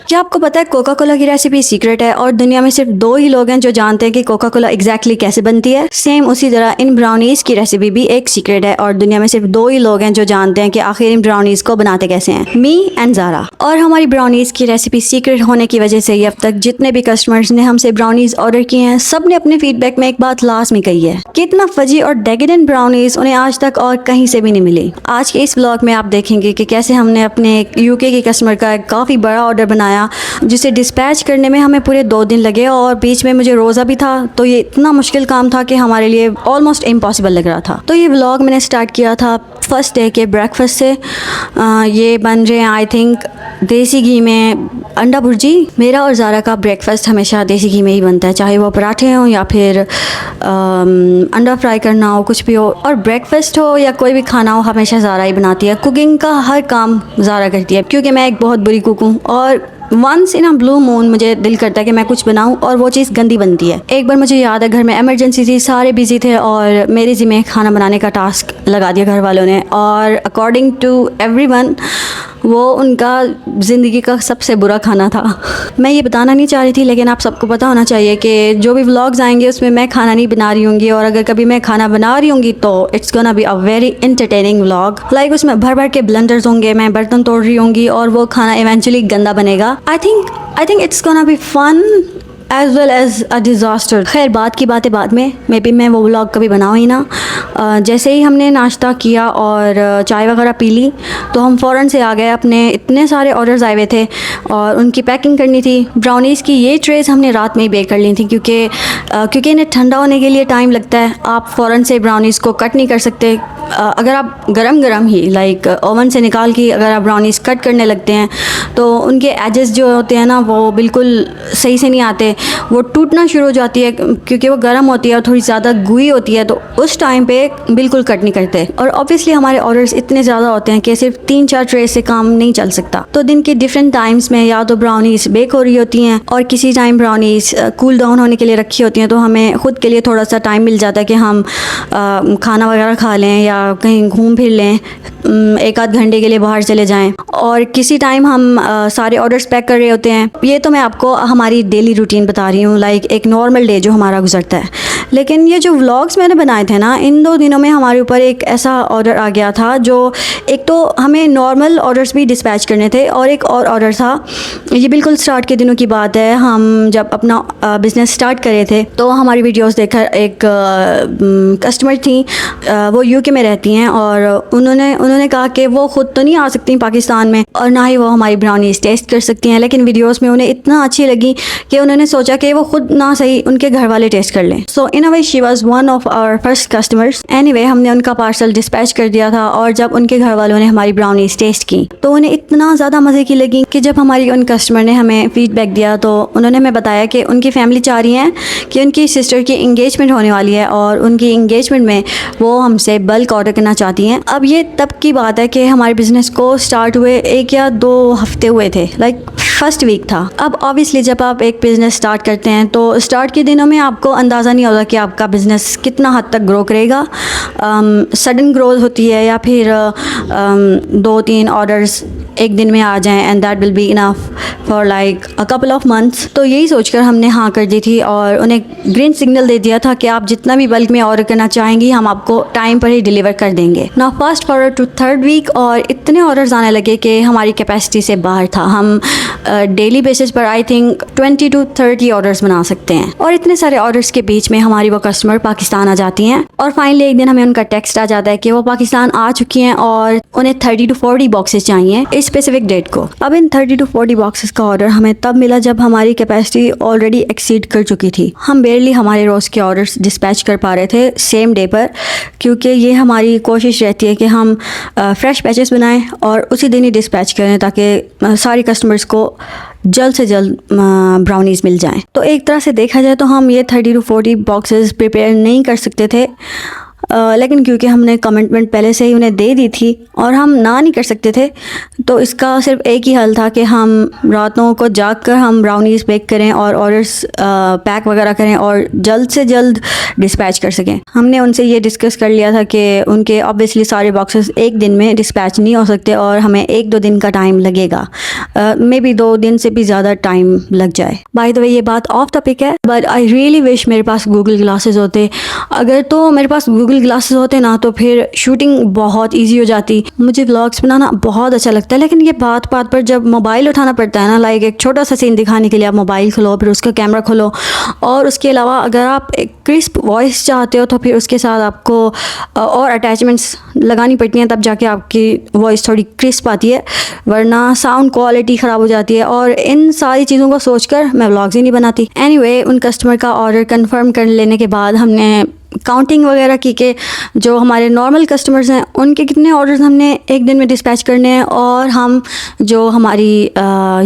क्या आपको पता है कोका कोला की रेसिपी सीक्रेट है और दुनिया में सिर्फ 2 ही लोग हैं जो जानते हैं कि कोका कोला एग्जैक्टली कैसे बनती है। सेम उसी तरह इन ब्राउनीज की रेसिपी भी एक सीक्रेट है और दुनिया में सिर्फ 2 ही लोग हैं जो जानते हैं कि आखिर इन ब्राउनीज को बनाते कैसे हैं, मी एंड ज़ारा। और हमारी ब्राउनीज की रेसिपी सीक्रेट होने की वजह से ही अब तक जितने भी कस्टमर्स ने हमसे ब्राउनीज ऑर्डर किए हैं सब ने अपने फीडबैक में एक बात लाजमी कही है कि इतना फजी और डेकेडेंट ब्राउनीज उन्हें आज तक और कहीं से भी नहीं मिली। आज के इस व्लॉग में आप देखेंगे कि कैसे हमने अपने यूके के कस्टमर का काफ़ी बड़ा ऑर्डर बनाया जिसे डिस्पैच करने में हमें पूरे 2 दिन लगे और बीच में मुझे रोज़ा भी था, तो ये इतना मुश्किल काम था कि हमारे लिए ऑलमोस्ट इम्पॉसिबल लग रहा था। तो ये व्लॉग मैंने स्टार्ट किया था फर्स्ट डे के ब्रेकफास्ट से। ये बन रहे हैं आई थिंक देसी घी में अंडा भुर्जी। मेरा और ज़ारा का ब्रेकफास्ट हमेशा देसी घी में ही बनता है, चाहे वो पराठे हों या फिर अंडा फ्राई करना हो, कुछ भी हो। और ब्रेकफास्ट हो या कोई भी खाना हो हमेशा ज़ारा ही बनाती है। कुकिंग का हर काम ज़ारा करती है क्योंकि मैं एक बहुत बुरी कुक हूँ और once in a blue moon मुझे दिल करता है कि मैं कुछ बनाऊं और वो चीज़ गंदी बनती है। एक बार मुझे याद है घर में इमरजेंसी थी, सारे बिजी थे और मेरे ज़िम्मे खाना बनाने का टास्क लगा दिया घर वालों ने और अकॉर्डिंग टू एवरीवन वो उनका ज़िंदगी का सबसे बुरा खाना था। मैं ये बताना नहीं चाह रही थी लेकिन आप सबको पता होना चाहिए कि जो भी व्लॉग्स आएंगे उसमें मैं खाना नहीं बना रही होंगी और अगर कभी मैं खाना बना रही होंगी तो it's gonna be a very entertaining vlog. Like उसमें भर भर के ब्लेंडर्स होंगे, मैं बर्तन तोड़ रही होंगी और वो खाना इवेंचुअली गंदा बनेगा। I think it's gonna be fun as well as a disaster. खैर बात की बातें बाद में, मे बी मैं वो व्लॉग कभी बनाऊँ ही ना। जैसे ही हमने नाश्ता किया और चाय वगैरह पी ली तो हम फ़ौरन से आ गए। अपने इतने सारे ऑर्डर्स आए हुए थे और उनकी पैकिंग करनी थी। ब्राउनीज़ की ये ट्रेस हमने रात में ही बेक कर ली थी क्योंकि इन्हें ठंडा होने के लिए टाइम लगता है। आप फ़ौरन से ब्राउनीज़ को कट नहीं कर सकते। अगर आप गरम ही लाइक ओवन से निकाल के अगर आप ब्राउनीज़ कट करने लगते हैं तो उनके एजेस जो होते हैं ना वो बिल्कुल सही से नहीं आते, वो टूटना शुरू हो जाती है क्योंकि वो गर्म होती है और थोड़ी ज़्यादा गुई होती है, तो उस टाइम पे बिल्कुल कट नहीं करते। और ऑब्वियसली हमारे ऑर्डर्स इतने ज़्यादा होते हैं कि सिर्फ 3-4 ट्रे से काम नहीं चल सकता। तो दिन के डिफरेंट टाइम्स में या तो ब्राउनीज़ बेक हो रही होती हैं और किसी टाइम ब्राउनीज़ कूल डाउन होने के लिए रखी होती हैं, तो हमें ख़ुद के लिए थोड़ा सा टाइम मिल जाता है कि हम खाना वगैरह खा लें या कहीं घूम फिर लें, 1-आध घंटे के लिए बाहर चले जाएं। और किसी टाइम हम सारे ऑर्डर्स पैक कर रहे होते हैं। ये तो मैं आपको हमारी डेली रूटीन बता रही हूँ, लाइक एक नॉर्मल डे जो हमारा गुजरता है। लेकिन ये जो व्लॉग्स मैंने बनाए थे ना, इन 2 दिनों में हमारे ऊपर एक ऐसा ऑर्डर आ गया था जो एक तो हमें नॉर्मल ऑर्डर्स भी डिस्पैच करने थे और एक और ऑर्डर था। ये बिल्कुल स्टार्ट के दिनों की बात है। हम जब अपना बिज़नेस स्टार्ट कर रहे थे तो हमारी वीडियोस देखकर एक कस्टमर थी, वो यूके में रहती हैं और उन्होंने कहा कि वो ख़ुद तो नहीं आ सकती पाकिस्तान में और ना ही वो हमारी ब्राउनीज़ टेस्ट कर सकती हैं, लेकिन वीडियोस में उन्हें इतना अच्छी लगी कि उन्होंने सोचा कि वो खुद ना सही उनके घर वाले टेस्ट कर लें। So in a way she was one of our first customers. Anyway हमने उनका पार्सल डिस्पैच कर दिया था और जब उनके घर वालों ने हमारी ब्राउनीज़ टेस्ट की तो उन्हें इतना ज़्यादा मज़े की लगी कि जब हमारी उन कस्टमर ने हमें फीडबैक दिया तो उन्होंने हमें बताया कि उनकी फैमिली चाह रही है कि उनकी सिस्टर की इंगेजमेंट होने वाली है और उनकी इंगेजमेंट में वो हमसे बल्क ऑर्डर करना चाहती हैं। अब ये तब की बात है कि हमारे बिज़नेस को स्टार्ट हुए 1 या 2 हफ्ते हुए थे, लाइक फर्स्ट वीक था। अब ऑब्वियसली जब आप एक बिज़नेस स्टार्ट करते हैं तो स्टार्ट के दिनों में आपको अंदाज़ा नहीं होता कि आपका बिज़नेस कितना हद तक ग्रो करेगा। सडन ग्रोथ होती है या फिर 2-3 ऑर्डर्स एक दिन में आ जाएं and that will be enough for like a couple of months. तो यही सोचकर हमने हाँ कर दी थी और उन्हें ग्रीन सिग्नल दे दिया था कि आप जितना भी बल्क में ऑर्डर करना चाहेंगी हम आपको टाइम पर ही डिलीवर कर देंगे। Now fast forward to 3rd week और इतने ऑर्डर्स आने लगे कि हमारी कैपेसिटी से बाहर था। हम डेली बेसिस पर आई थिंक 20 to 30 ऑर्डर्स बना सकते हैं और इतने सारे ऑर्डर्स के बीच में हमारी वो कस्टमर पाकिस्तान आ जाती हैं और फाइनली एक दिन हमें उनका टेक्स्ट आ जाता है कि वो पाकिस्तान आ चुकी हैं और उन्हें 30 to 40 बॉक्सेस चाहिए इस स्पेसिफिक डेट को। अब इन 30 to 40 बॉक्सेस का ऑर्डर हमें तब मिला जब हमारी कैपेसिटी ऑलरेडी एक्सीड कर चुकी थी। हम बेरली हमारे रोज़ के ऑर्डर्स डिस्पैच कर पा रहे थे सेम डे पर, क्योंकि ये हमारी कोशिश रहती है कि हम फ्रेश बैचेस बनाएं और उसी दिन ही डिस्पैच करें ताकि सारी कस्टमर्स को जल्द से जल्द ब्राउनीज़ मिल जाएं। तो एक तरह से देखा जाए तो हम ये 30 to 40 बॉक्सेस प्रिपेयर नहीं कर सकते थे लेकिन क्योंकि हमने कमिटमेंट पहले से ही उन्हें दे दी थी और हम ना नहीं कर सकते थे, तो इसका सिर्फ एक ही हल था कि हम रातों को जाग कर हम ब्राउनीज़ बेक करें और ऑर्डर्स पैक वगैरह करें और जल्द से जल्द डिस्पैच कर सकें। हमने उनसे ये डिस्कस कर लिया था कि उनके ऑब्वियसली सारे बॉक्सेस एक दिन में डिस्पैच नहीं हो सकते और हमें 1-2 दिन का टाइम लगेगा, मे बी 2 दिन से भी ज़्यादा टाइम लग जाए। बाय द वे ये बात ऑफ टॉपिक है, बट आई रियली विश मेरे पास गूगल ग्लासेस होते। अगर तो मेरे पास गूगल ग्लासेस होते ना तो फिर शूटिंग बहुत ईजी हो जाती। मुझे व्लॉग्स बनाना बहुत अच्छा लगता है, लेकिन ये बात बात पर जब मोबाइल उठाना पड़ता है ना, लाइक एक छोटा सा सीन दिखाने के लिए आप मोबाइल खोलो, फिर उसका कैमरा खोलो, और उसके अलावा अगर आप एक क्रिस्प वॉइस चाहते हो तो फिर उसके साथ आपको और अटैचमेंट्स लगानी पड़ती हैं, तब जाके आपकी वॉइस थोड़ी क्रिस्प आती है, वरना साउंड क्वालिटी ख़राब हो जाती है। और इन सारी चीज़ों को सोचकर मैं व्लॉग्स ही नहीं बनाती। एनीवे, उन कस्टमर का ऑर्डर कंफर्म कर लेने के बाद हमने काउंटिंग वगैरह की कि जो हमारे नॉर्मल कस्टमर्स हैं उनके कितने ऑर्डर्स हमने एक दिन में डिस्पैच करने हैं, और हम जो हमारी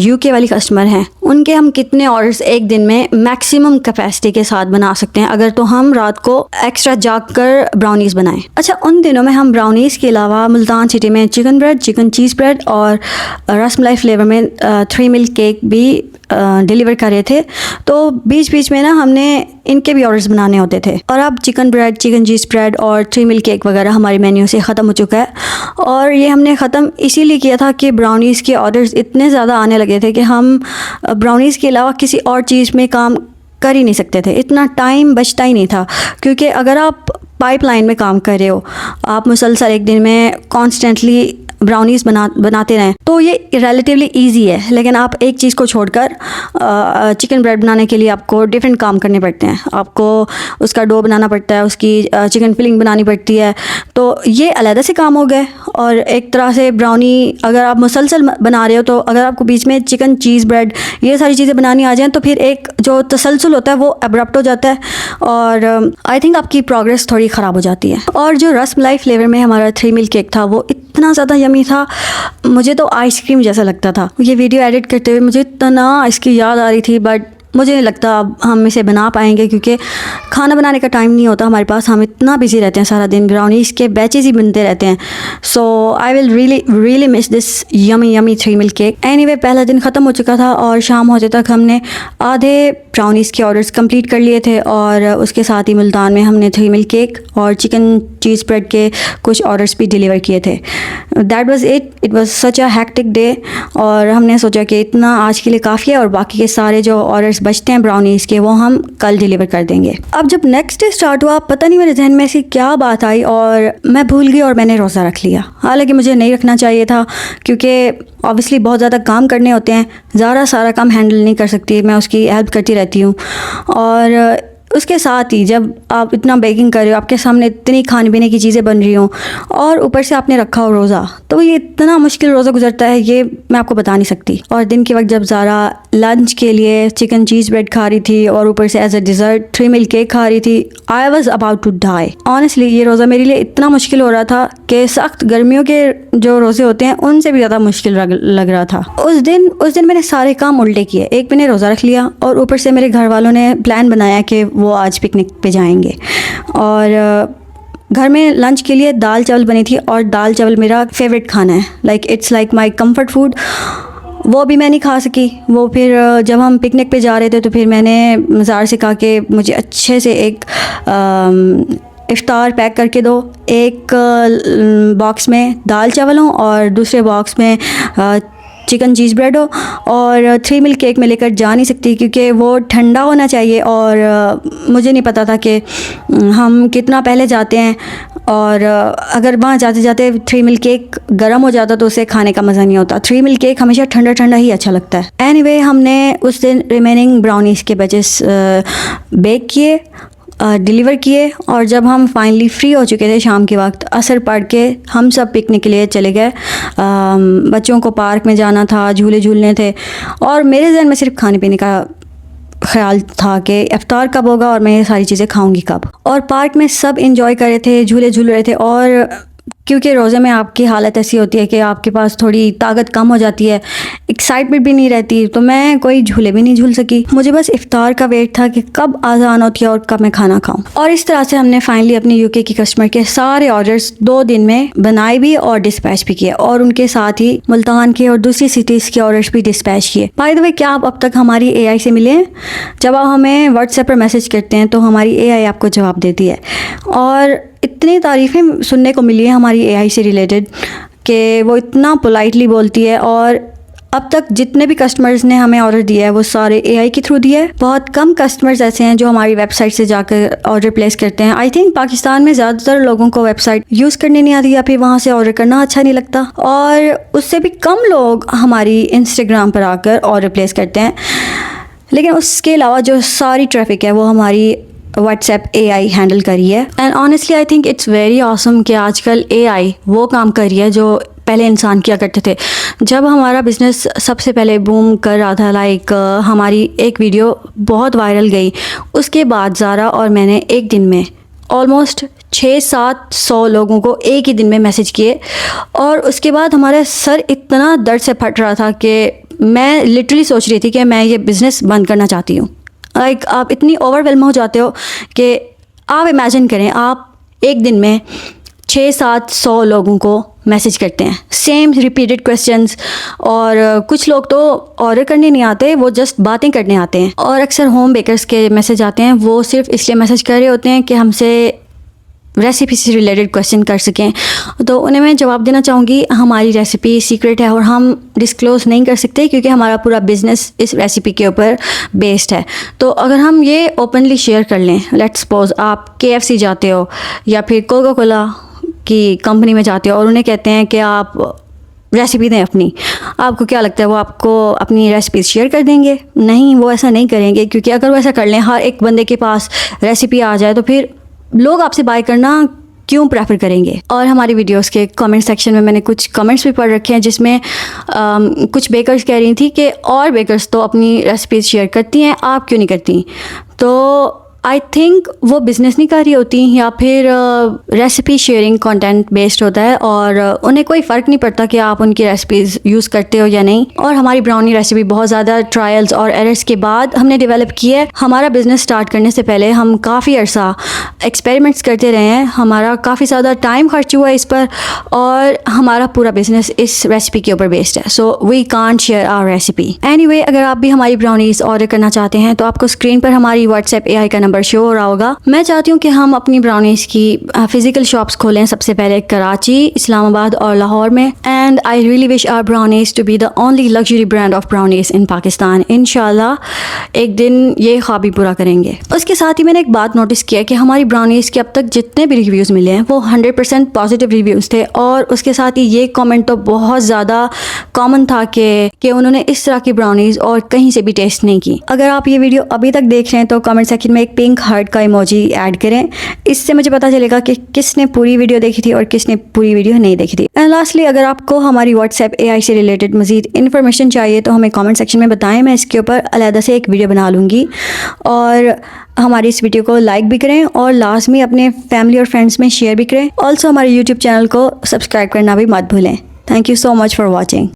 यूके वाली कस्टमर हैं उनके हम कितने ऑर्डर्स एक दिन में मैक्सिमम कैपेसिटी के साथ बना सकते हैं, अगर तो हम रात को एक्स्ट्रा जाग कर ब्राउनीज़ बनाएं। अच्छा, उन दिनों में हम ब्राउनीज़ के अलावा मुल्तान सिटी में चिकन ब्रेड, चिकन चीज़ ब्रेड और रसमलाई फ्लेवर में 3 मिल्क केक भी डिलीवर कर रहे थे। तो बीच बीच में ना हमने इनके भी ऑर्डर्स बनाने होते थे। और अब चिकन ब्रेड, चिकन चीज़ ब्रेड और 3 मिल्क केक वगैरह हमारे मेन्यू से ख़त्म हो चुका है, और ये हमने ख़त्म इसीलिए किया था कि ब्राउनीज़ के ऑर्डर्स इतने ज़्यादा आने लगे थे कि हम ब्राउनीज़ के अलावा किसी और चीज़ में काम कर ही नहीं सकते थे, इतना टाइम बचता ही नहीं था। क्योंकि अगर आप पाइपलाइन में काम कर रहे हो, आप मुसलसल एक दिन में कॉन्स्टेंटली ब्राउनीज़ बनाते रहें, तो ये रिलेटिवली इजी है। लेकिन आप एक चीज़ को छोड़कर चिकन ब्रेड बनाने के लिए आपको डिफरेंट काम करने पड़ते हैं। आपको उसका डो बनाना पड़ता है, उसकी चिकन फिलिंग बनानी पड़ती है, तो ये अलग से काम हो गए। और एक तरह से ब्राउनी अगर आप मुसलसल बना रहे हो, तो अगर आपको बीच में चिकन चीज़ ब्रेड ये सारी चीज़ें बनानी आ जाएँ तो फिर एक जो तसलसल होता है वो अब्रप्ट हो जाता है, और आई थिंक आपकी प्रोग्रेस थोड़ी ख़राब हो जाती है। और जो रसमलाई फ्लेवर में हमारा 3 मिल्क केक था वो इतना ज़्यादा यमी था, मुझे तो आइसक्रीम जैसा लगता था। ये वीडियो एडिट करते हुए मुझे इतना इसकी याद आ रही थी, बट मुझे नहीं लगता अब हम इसे बना पाएंगे, क्योंकि खाना बनाने का टाइम नहीं होता हमारे पास। हम इतना बिजी रहते हैं, सारा दिन ब्राउनीज़ के बैचेस ही बनते रहते हैं। So I will really miss this yummy 3 milk cake. Anyway, पहला दिन ख़त्म हो चुका था और शाम होते तक हमने आधे ब्राउनीज़ के ऑर्डर्स कंप्लीट कर लिए थे, और उसके साथ ही मुल्तान में हमने 3 मिल्क केक और चिकन चीज़ ब्रेड के कुछ ऑर्डर्स भी डिलीवर किए थे। That was it was such a hectic day, और हमने सोचा कि इतना आज के लिए काफ़ी है, और बाकी के सारे जो ऑर्डर्स बचते हैं ब्राउनीज़ के वो हम कल डिलीवर कर देंगे। अब जब नेक्स्ट डे स्टार्ट हुआ, पता नहीं मेरे जहन में ऐसी क्या बात आई और मैं भूल गई और मैंने रोज़ा रख लिया। हालांकि मुझे नहीं रखना चाहिए था, क्योंकि ऑब्वियसली बहुत ज़्यादा काम करने होते हैं, ज़्यादा सारा काम हैंडल नहीं कर सकती, मैं उसकी हेल्प करती रहती हूँ। और उसके साथ ही जब आप इतना बेकिंग कर रहे हो, आपके सामने इतनी खाने पीने की चीज़ें बन रही हों, और ऊपर से आपने रखा हो रोज़ा, तो ये इतना मुश्किल रोज़ा गुजरता है, ये मैं आपको बता नहीं सकती। और दिन के वक्त जब ज़ारा लंच के लिए चिकन चीज़ ब्रेड खा रही थी और ऊपर से as a dessert 3 milk cake खा रही थी, I was about to die. Honestly ये रोज़ा मेरे लिए इतना मुश्किल हो रहा था कि सख्त गर्मियों के जो रोज़े होते हैं उनसे भी ज़्यादा मुश्किल लग रहा था। उस दिन मैंने सारे काम उल्टे किए। एक, मैंने रोज़ा रख लिया, और ऊपर से मेरे घर वालों ने प्लान बनाया कि वो आज पिकनिक पे जाएंगे, और घर में लंच के लिए दाल चावल बनी थी, और दाल चावल मेरा फेवरेट खाना है, it's like my comfort food. वो भी मैं नहीं खा सकी। वो फिर जब हम पिकनिक पे जा रहे थे तो फिर मैंने ज़ार से कहा कि मुझे अच्छे से एक इफ्तार पैक करके दो। एक बॉक्स में दाल चावल हो और दूसरे बॉक्स में चिकन चीज़ ब्रेड हो, और 3 मिल्क केक में लेकर जा नहीं सकती क्योंकि वो ठंडा होना चाहिए, और मुझे नहीं पता था कि हम कितना पहले जाते हैं, और अगर वहाँ जाते जाते 3 मिल्क केक गर्म हो जाता तो उसे खाने का मज़ा नहीं होता। 3 मिल्क केक हमेशा ठंडा ठंडा ही अच्छा लगता है। एनीवे, हमने उस दिन रिमेनिंग ब्राउनीज़ के बैचेस बेक किए, डिलीवर किए, और जब हम फाइनली फ्री हो चुके थे शाम के वक्त, असर पड़ के हम सब पिकनिक के लिए चले गए। बच्चों को पार्क में जाना था, झूले झूलने थे, और मेरे जहन में सिर्फ खाने पीने का ख्याल था कि इफ्तार कब होगा और मैं ये सारी चीज़ें खाऊंगी कब। और पार्क में सब इंजॉय कर रहे थे, झूले झूल रहे थे, और क्योंकि रोज़े में आपकी हालत ऐसी होती है कि आपके पास थोड़ी ताकत कम हो जाती है, एक्साइटमेंट भी नहीं रहती, तो मैं कोई झूले भी नहीं झूल सकी। मुझे बस इफ्तार का वेट था कि कब आज़ान होती है और कब मैं खाना खाऊं। और इस तरह से हमने फाइनली अपनी यूके की कस्टमर के सारे ऑर्डर्स 2 दिन में बनाए भी और डिस्पैच भी किए, और उनके साथ ही मुल्तान के और दूसरी सिटीज़ के ऑर्डर्स भी डिस्पैच किए। बाय द वे, क्या आप अब तक हमारी AI से मिले हैं? जब आप हमें व्हाट्सएप पर मैसेज करते हैं तो हमारी AI आपको जवाब देती है, और इतनी तारीफ़ें सुनने को मिली है हमारी AI से रिलेटेड कि वो इतना पोलाइटली बोलती है। और अब तक जितने भी कस्टमर्स ने हमें ऑर्डर दिया है वो सारे AI के थ्रू दिया है। बहुत कम कस्टमर्स ऐसे हैं जो हमारी वेबसाइट से जाकर ऑर्डर प्लेस करते हैं। आई थिंक पाकिस्तान में ज़्यादातर लोगों को वेबसाइट यूज़ करने नहीं आती, या फिर वहाँ से ऑर्डर करना अच्छा नहीं लगता, और उससे भी कम लोग हमारी इंस्टाग्राम पर आकर ऑर्डर प्लेस करते हैं। लेकिन उसके अलावा जो सारी ट्रैफिक है वो हमारी व्हाट्सएप AI हैंडल करी है। And honestly I think it's very awesome कि आजकल AI वो काम कर रही है जो पहले इंसान किया करते थे। जब हमारा बिज़नेस सबसे पहले बूम कर रहा था, लाइक हमारी एक वीडियो बहुत वायरल गई, उसके बाद ज़ारा और मैंने एक दिन में ऑलमोस्ट 600-700 लोगों को एक ही दिन में मैसेज किए, और उसके बाद हमारा सर इतना दर्द से फट रहा था कि मैं लिटरली सोच रही थी कि मैं ये बिज़नेस बंद करना चाहती हूँ। लाइक आप इतनी ओवरवेलम हो जाते हो कि आप इमेजिन करें, आप एक दिन में 600-700 लोगों को मैसेज करते हैं, सेम रिपीटेड क्वेश्चंस, और कुछ लोग तो ऑर्डर करने नहीं आते, वो जस्ट बातें करने आते हैं। और अक्सर होम बेकर्स के मैसेज आते हैं, वो सिर्फ इसलिए मैसेज कर रहे होते हैं कि हमसे रेसिपी से रिलेटेड क्वेश्चन कर सकें। तो उन्हें मैं जवाब देना चाहूँगी, हमारी रेसिपी सीक्रेट है और हम डिस्क्लोज़ नहीं कर सकते क्योंकि हमारा पूरा बिज़नेस इस रेसिपी के ऊपर बेस्ड है। तो अगर हम ये ओपनली शेयर कर लें, लेट्स सपोज आप KFC जाते हो या फिर कोका कोला की कंपनी में जाते हो और उन्हें कहते हैं कि आप रेसिपी दें अपनी, आपको क्या लगता है वो आपको अपनी रेसिपी शेयर कर देंगे? नहीं, वो ऐसा नहीं करेंगे, क्योंकि अगर वो ऐसा कर लें, हर एक बंदे के पास रेसिपी आ जाए, तो फिर लोग आपसे बाय करना क्यों प्रेफर करेंगे। और हमारी वीडियोस के कमेंट सेक्शन में मैंने कुछ कमेंट्स भी पढ़ रखे हैं जिसमें कुछ बेकर्स कह रही थी कि और बेकर्स तो अपनी रेसिपीज शेयर करती हैं, आप क्यों नहीं करती? तो आई थिंक वो बिज़नेस नहीं कर रही होती, या फिर रेसिपी शेयरिंग कंटेंट बेस्ड होता है और उन्हें कोई फ़र्क नहीं पड़ता कि आप उनकी रेसिपीज़ यूज़ करते हो या नहीं। और हमारी ब्राउनी रेसिपी बहुत ज़्यादा ट्रायल्स और एरर्स के बाद हमने डेवलप की है। हमारा बिज़नेस स्टार्ट करने से पहले हम काफ़ी अर्सा एक्सपेरिमेंट्स करते रहे हैं, हमारा काफ़ी ज़्यादा टाइम खर्च हुआ है इस पर, और हमारा पूरा बिज़नेस इस रेसिपी के ऊपर बेस्ड है। So we can't share our recipe. Anyway, अगर आप भी हमारी ब्राउनीज़ ऑर्डर करना चाहते हैं तो आपको स्क्रीन पर हमारी व्हाट्सएप AI का नंबर शो हो रहा होगा। मैं चाहती हूँ कि हम अपनी ब्राउनीज़ की फिजिकल शॉप्स खोलें, सबसे पहले कराची, इस्लामाबाद और लाहौर में। And I really wish our brownies to be the only luxury brand of brownies in Pakistan. इंशाल्लाह एक दिन ये ख्वाब भी पूरा करेंगे। उसके साथ ही मैंने एक बात नोटिस किया कि हमारी ब्राउनीज़ के अब तक जितने भी रिव्यूज़ मिले हैं वो 100% पॉजिटिव रिव्यूज़ थे, और उसके साथ ही ये कमेंट तो बहुत ज़्यादा कॉमन था कि उन्होंने इस तरह की ब्राउनीज़ और कहीं से भी टेस्ट नहीं की। अगर आप ये वीडियो अभी तक देख रहे हैं तो कमेंट सेक्शन में एक पिंक हार्ट का इमोजी ऐड करें, इससे मुझे पता चलेगा कि किसने पूरी वीडियो देखी थी और किसने पूरी वीडियो नहीं देखी थी। एंड लास्टली, अगर आपको हमारी व्हाट्सएप AI से रिलेटेड मज़ीद इन्फॉर्मेशन चाहिए तो हमें कमेंट सेक्शन में बताएं, मैं इसके ऊपर अलहदा से एक वीडियो बना लूँगी। और हमारी इस वीडियो को लाइक भी करें और लाजमी अपने फैमिली और फ्रेंड्स में शेयर भी करें। ऑल्सो हमारे YouTube चैनल को सब्सक्राइब करना भी मत भूलें। Thank you so much for watching.